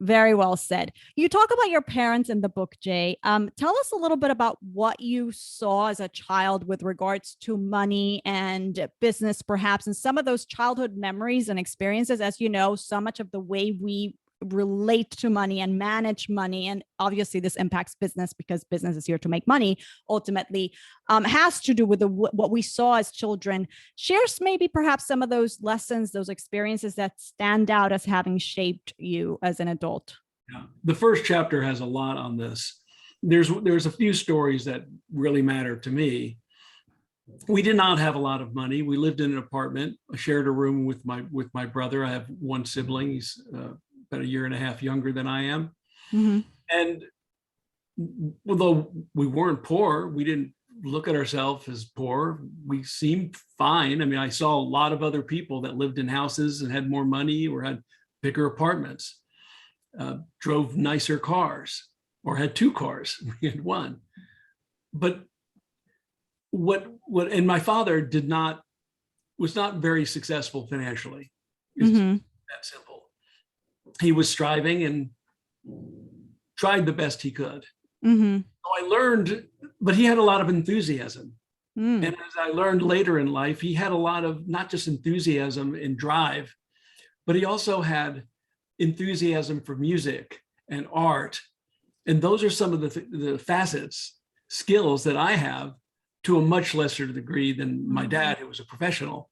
Very well said. You talk about your parents in the book, Jay. Tell us a little bit about what you saw as a child with regards to money and business, perhaps, and some of those childhood memories and experiences. As you know, so much of the way we relate to money and manage money, and obviously this impacts business because business is here to make money, ultimately, has to do with what we saw as children. Shares maybe perhaps some of those lessons, those experiences that stand out as having shaped you as an adult. Yeah. The first chapter has a lot on this. There's a few stories that really matter to me. We did not have a lot of money. We lived in an apartment. I shared a room with my brother. I have one sibling. He's about a year and a half younger than I am. And although we weren't poor, we didn't look at ourselves as poor. We seemed fine. I mean, I saw a lot of other people that lived in houses and had more money or had bigger apartments, drove nicer cars, or had 2 cars. We had 1. But and my father was not very successful financially. It's that simple. He was striving and tried the best he could. So I learned, but he had a lot of enthusiasm. And as I learned later in life, he had a lot of not just enthusiasm and drive, but he also had enthusiasm for music and art. And those are some of the facets, skills that I have to a much lesser degree than my dad, who was a professional.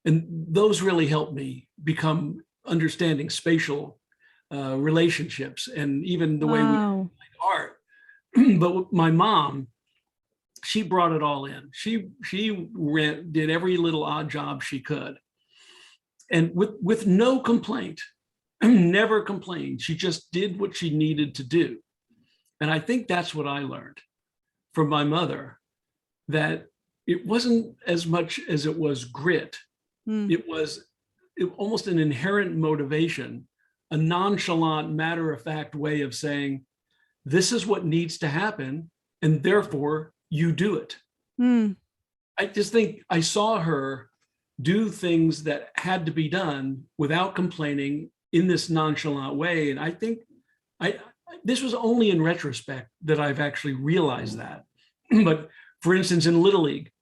And those really helped me become understanding spatial relationships and even the way we like art. But my mom, she brought it all in. She did every little odd job she could, and with no complaint, never complained. She just did what she needed to do. And I think that's what I learned from my mother, that it wasn't as much as it was grit. It was almost an inherent motivation, a nonchalant, matter-of-fact way of saying, this is what needs to happen, and therefore you do it. I just think I saw her do things that had to be done without complaining in this nonchalant way. And I think this was only in retrospect that I've actually realized that. But for instance, in Little League,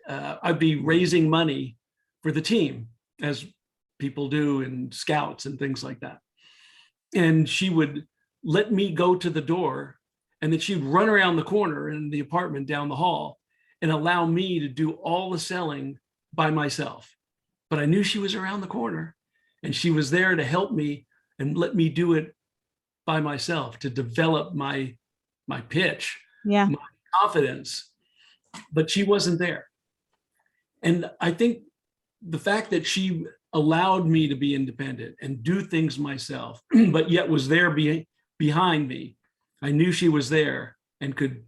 I'd be raising money for the team, as people do in scouts and things like that. And she would let me go to the door, and then she'd run around the corner in the apartment down the hall and allow me to do all the selling by myself. But I knew she was around the corner, and she was there to help me and let me do it by myself, to develop my pitch, my confidence. But she wasn't there. And I think the fact that she allowed me to be independent and do things myself, but yet was there behind me. I knew she was there and could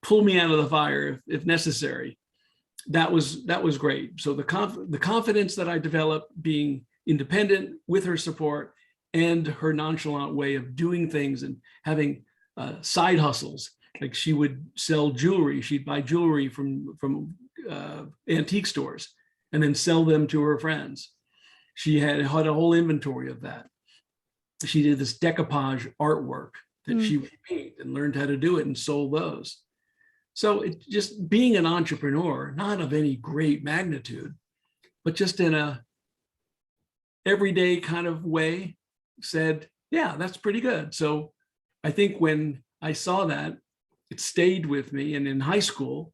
pull me out of the fire if necessary. that was great. So the confidence that I developed being independent with her support and her nonchalant way of doing things and having side hustles. Like she would sell jewelry. She'd buy jewelry from antique stores and then sell them to her friends. She had a whole inventory of that. She did this decoupage artwork that she would paint and learned how to do it and sold those. So it just being an entrepreneur, not of any great magnitude, but just in a everyday kind of way, said, yeah, that's pretty good. So I think when I saw that, it stayed with me. And in high school,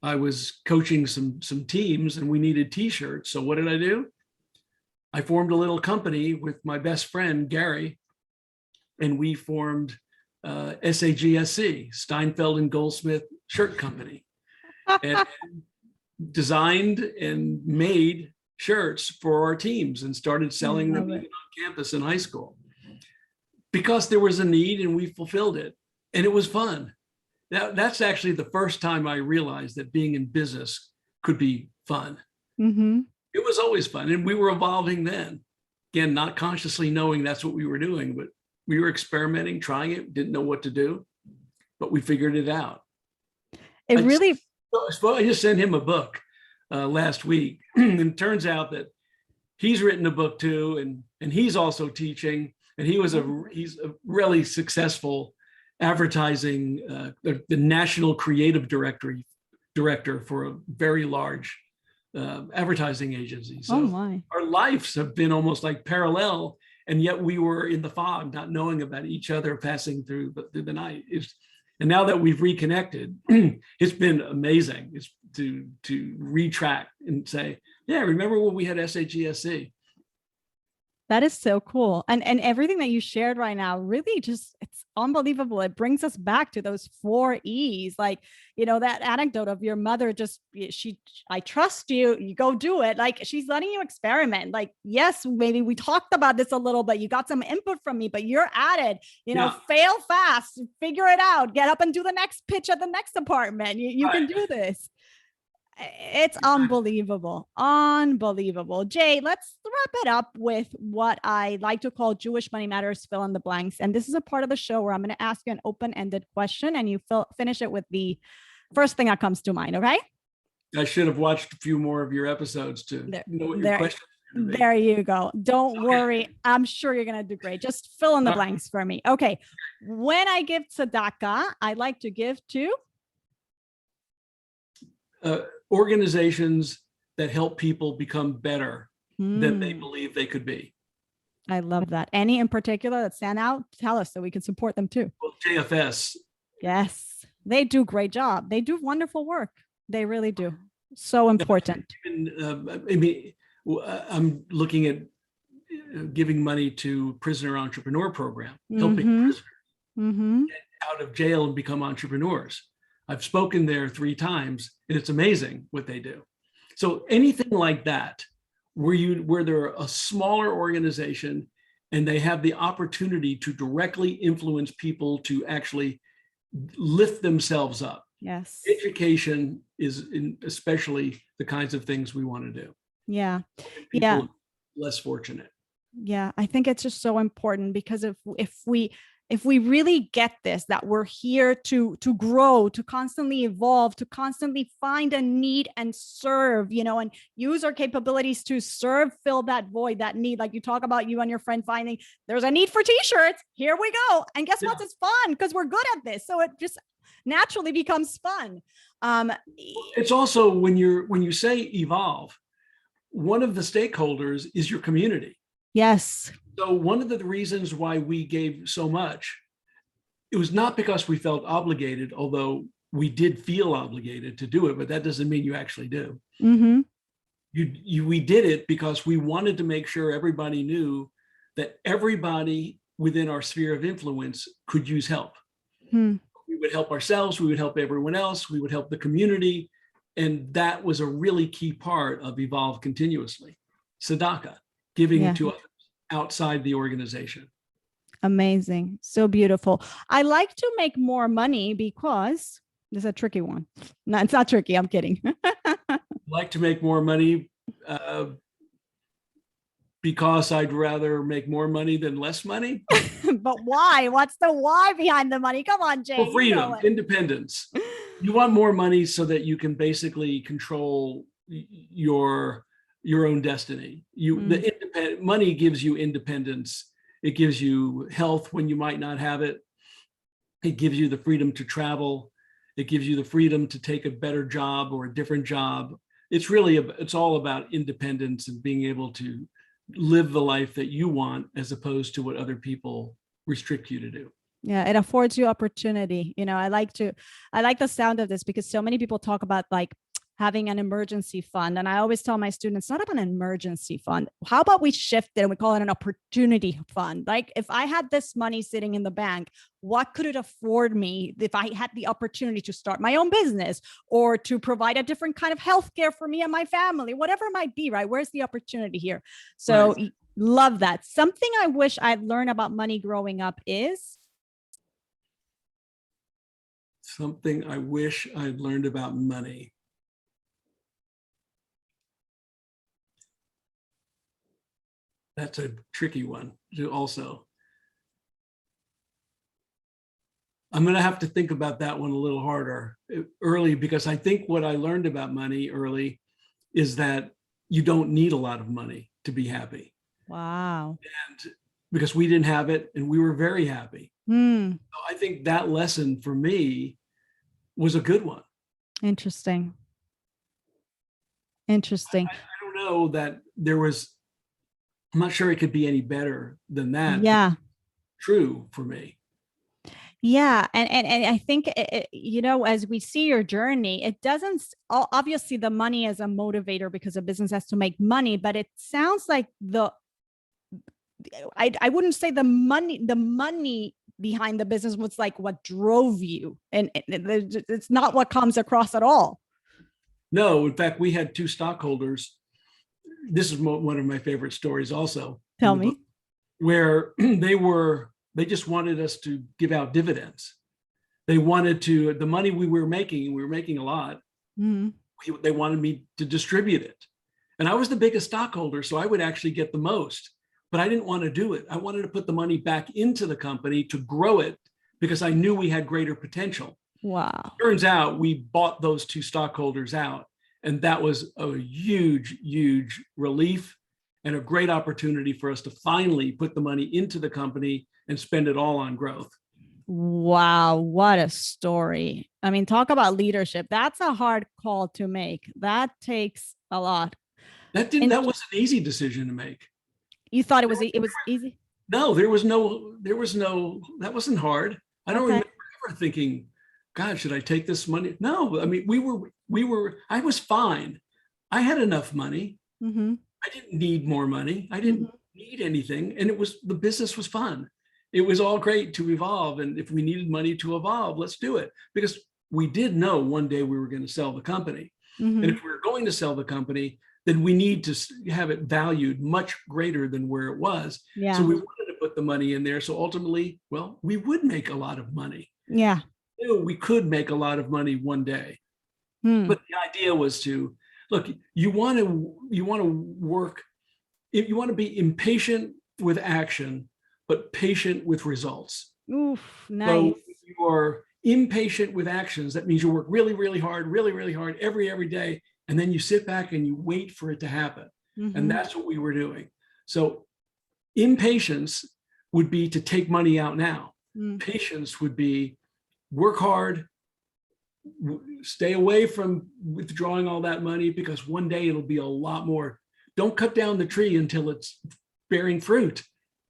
I was coaching some teams and we needed t-shirts. So what did I do? I formed a little company with my best friend, Gary, and we formed SAGSC, Steinfeld and Goldsmith Shirt Company, and designed and made shirts for our teams and started selling them even on campus in high school because there was a need and we fulfilled it. And it was fun. That's actually the first time I realized that being in business could be fun. Mm-hmm. It was always fun. And we were evolving then. Again, not consciously knowing that's what we were doing, but we were experimenting, trying it, didn't know what to do, but we figured it out. I just sent him a book last week. And it turns out that he's written a book too, and he's also teaching. And he's a really successful advertising, the national creative director for a very large advertising agency. So our lives have been almost like parallel, and yet we were in the fog, not knowing about each other, passing through the night. And now that we've reconnected, it's been amazing. It's to retract and say, yeah, remember when we had SAGSC? That is so cool. And everything that you shared right now, really just, it's unbelievable. It brings us back to those 4 E's. Like, that anecdote of your mother, I trust you, you go do it. Like she's letting you experiment. Like, yes, maybe we talked about this a little, but you got some input from me, but you're at it, fail fast, figure it out, get up and do the next pitch at the next department. You can do this. It's unbelievable. Unbelievable. Jay, let's wrap it up with what I like to call Jewish Money Matters fill in the blanks. And this is a part of the show where I'm going to ask you an open-ended question and you finish it with the first thing that comes to mind. Okay. I should have watched a few more of your episodes to know what your question is. There you go. Don't worry. I'm sure you're going to do great. Just fill in the blanks for me. Okay. When I give tzedakah, I like to give to organizations that help people become better than they believe they could be. I love that. Any in particular that stand out? Tell us so we can support them too. Well, JFS. Yes, they do a great job. They do wonderful work. They really do. So important. I'm looking at giving money to prisoner entrepreneur program, helping prisoners get out of jail and become entrepreneurs. I've spoken there 3 times, and it's amazing what they do. So anything like that, where they're a smaller organization and they have the opportunity to directly influence people to actually lift themselves up. Yes. Education is especially the kinds of things we want to do. Yeah. People less fortunate. Yeah. I think it's just so important because if we really get this, that we're here to grow, to constantly evolve, to constantly find a need and serve, and use our capabilities to serve, fill that void, that need. Like you talk about you and your friend finding there's a need for t-shirts. Here we go. And guess what? It's fun because we're good at this. So it just naturally becomes fun. It's also when you say evolve, one of the stakeholders is your community. Yes. So one of the reasons why we gave so much, it was not because we felt obligated, although we did feel obligated to do it, but that doesn't mean you actually do. Mm-hmm. We did it because we wanted to make sure everybody knew that everybody within our sphere of influence could use help. We would help ourselves, we would help everyone else, we would help the community. And that was a really key part of Evolve Continuously. Tzedakah, giving to others outside the organization. Amazing. So beautiful. I like to make more money because this is a tricky one. No, it's not tricky. I'm kidding. like to make more money uh, because I'd rather make more money than less money. But why? What's the why behind the money? Come on, Jay. For freedom, independence. You want more money so that you can basically control your own destiny. The independent money gives you independence. It gives you health when you might not have it. It gives you the freedom to travel. It gives you the freedom to take a better job or a different job. It's all about independence and being able to live the life that you want as opposed to what other people restrict you to do. Yeah, it affords you opportunity. I like the sound of this because so many people talk about like having an emergency fund. And I always tell my students, not about an emergency fund. How about we shift it and we call it an opportunity fund? Like if I had this money sitting in the bank, what could it afford me if I had the opportunity to start my own business or to provide a different kind of healthcare for me and my family, whatever it might be, right? Where's the opportunity here? So right. Love that. Something I wish I'd learned about money growing up is? Something I wish I'd learned about money. That's a tricky one also. I'm going to have to think about that one a little harder early, because I think what I learned about money early is that you don't need a lot of money to be happy. Wow. And because we didn't have it and we were very happy. So I think that lesson for me was a good one. Interesting. I don't know that I'm not sure it could be any better than that. Yeah. True for me. Yeah. And I think, as we see your journey, it doesn't, obviously the money is a motivator because a business has to make money, but it sounds like I wouldn't say the money behind the business was like what drove you. And it's not what comes across at all. No, in fact, we had two stockholders. This is one of my favorite stories also. Tell me. Where they just wanted us to give out dividends. They wanted the money we were making a lot. They wanted me to distribute it. And I was the biggest stockholder, so I would actually get the most, but I didn't want to do it. I wanted to put the money back into the company to grow it because I knew we had greater potential. Wow. Turns out we bought those two stockholders out, and that was a huge, huge relief and a great opportunity for us to finally put the money into the company and spend it all on growth. Wow, what a story. I mean, talk about leadership. That's a hard call to make. That takes a lot. That was an easy decision to make. You thought it was easy? No, that wasn't hard. I don't remember ever thinking, God, should I take this money? No, I mean, I was fine. I had enough money. I didn't need more money. I didn't need anything. And the business was fun. It was all great to evolve. And if we needed money to evolve, let's do it. Because we did know one day we were going to sell the company. And if we were going to sell the company, then we need to have it valued much greater than where it was. Yeah. So we wanted to put the money in there. So ultimately, well, we would make a lot of money. Yeah. We could make a lot of money one day. But the idea was to, look, you want to work, if you want to be impatient with action, but patient with results. Oof, nice. So if you are impatient with actions, that means you work really, really hard, every day. And then you sit back and you wait for it to happen. And that's what we were doing. So impatience would be to take money out now. Patience would be work hard, stay away from withdrawing all that money, because one day it'll be a lot more. Don't cut down the tree until it's bearing fruit.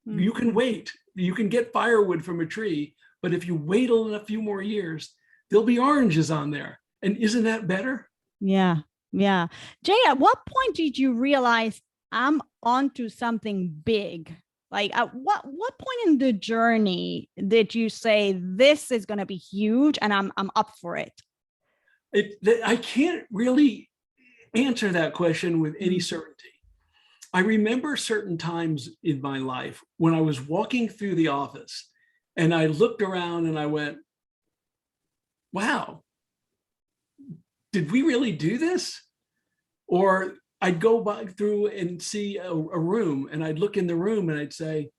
You can wait. You can get firewood from a tree, but if you wait a few more years, there'll be oranges on there. And isn't that better? Yeah. Yeah. Jay, at what point did you realize I'm onto something big? Like at what point in the journey did you say this is going to be huge and I'm up for it? I can't really answer that question with any certainty. I remember certain times in my life when I was walking through the office and I looked around and I went, wow, did we really do this? Or I'd go by through and see a room, and I'd look in the room and I'd say,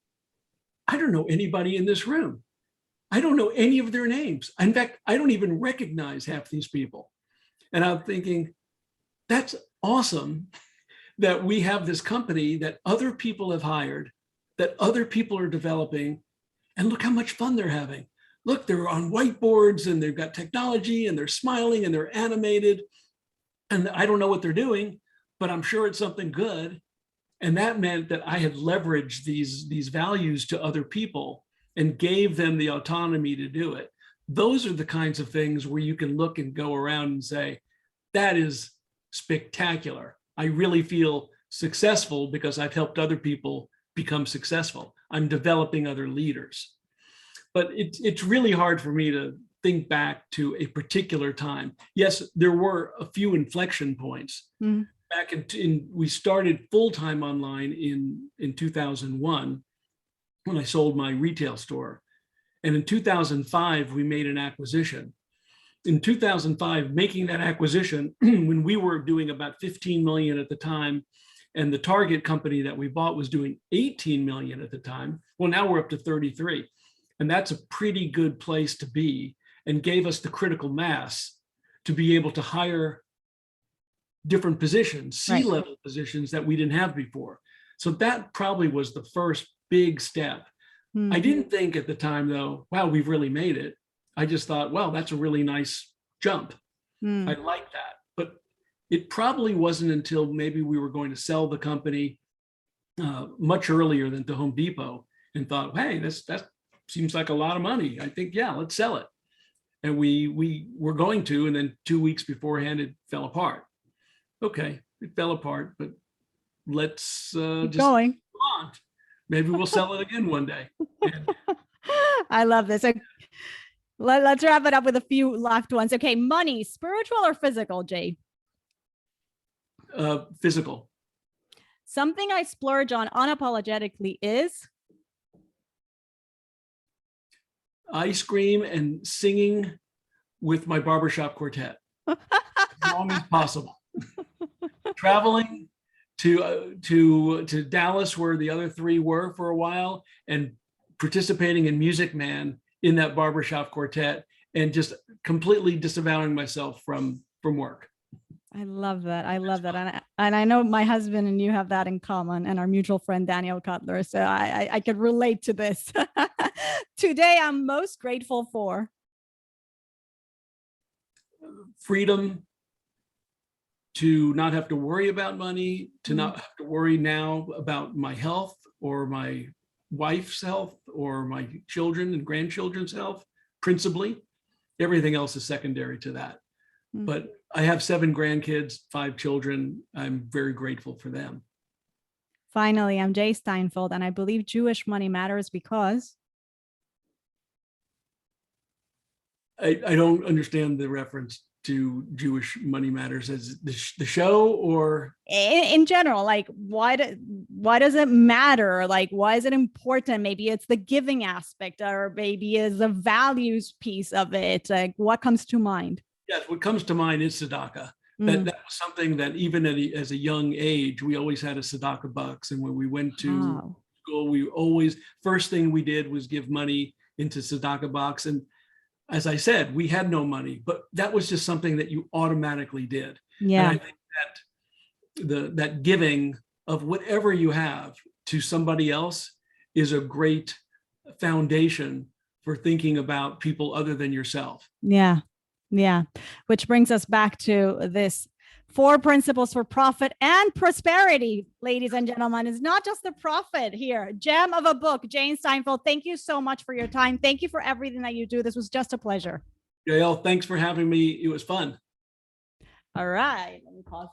I don't know anybody in this room. I don't know any of their names. In fact, I don't even recognize half these people. And I'm thinking, that's awesome that we have this company that other people have hired, that other people are developing, and look how much fun they're having. Look, they're on whiteboards and they've got technology and they're smiling and they're animated. And I don't know what they're doing, but I'm sure it's something good. And that meant that I had leveraged these values to other people and gave them the autonomy to do it. Those are the kinds of things where you can look and go around and say, that is spectacular. I really feel successful because I've helped other people become successful. I'm developing other leaders. But it's really hard for me to think back to a particular time. Yes, there were a few inflection points. Back we started full-time online in 2001 when I sold my retail store. And in 2005, we made an acquisition. In 2005, making that acquisition, when we were doing about 15 million at the time, and the target company that we bought was doing 18 million at the time, well, now we're up to 33. And that's a pretty good place to be, and gave us the critical mass to be able to hire different positions, C-level positions that we didn't have before. So that probably was the first big step. I didn't think at the time, though, wow, we've really made it. I just thought, well, that's a really nice jump. I like that. But it probably wasn't until maybe we were going to sell the company much earlier than to Home Depot, and thought, hey, that seems like a lot of money. I think, yeah, let's sell it. And we were going to, and then 2 weeks beforehand, it fell apart. Okay, it fell apart, but let's just going move on. Maybe we'll sell it again one day. I love this. Let's wrap it up with a few last ones. Okay, money, spiritual or physical, Jay? Physical. Something I splurge on unapologetically is? Ice cream and singing with my barbershop quartet as long as possible. Traveling to Dallas, where the other three were for a while, and participating in Music Man in that barbershop quartet, and just completely disavowing myself from work. I love that. I love that. And I know my husband and you have that in common, and our mutual friend, Daniel Cutler. So I could relate to this. Today, I'm most grateful for freedom to not have to worry about money, to not have to worry now about my health or my wife's health or my children and grandchildren's health, principally. Everything else is secondary to that. But I have 7 grandkids, 5 children. I'm very grateful for them. Finally, I'm Jay Steinfeld, and I believe Jewish money matters because I don't understand the reference to Jewish Money Matters as the show, or in general, like why does it matter? Like, why is it important? Maybe it's the giving aspect, or maybe is the values piece of it. Like, what comes to mind? Yes, what comes to mind is tzedakah. That was something that even as a young age, we always had a tzedakah box. And when we went to school, we always, first thing we did was give money into tzedakah box. And as I said, we had no money, but that was just something that you automatically did. Yeah. And I think that giving of whatever you have to somebody else is a great foundation for thinking about people other than yourself. Yeah. Yeah. Which brings us back to this 4 principles for profit and prosperity, ladies and gentlemen. It's not just the profit here. Gem of a book, Jay Steinfeld. Thank you so much for your time. Thank you for everything that you do. This was just a pleasure. Yael, thanks for having me. It was fun. All right. Let me pause.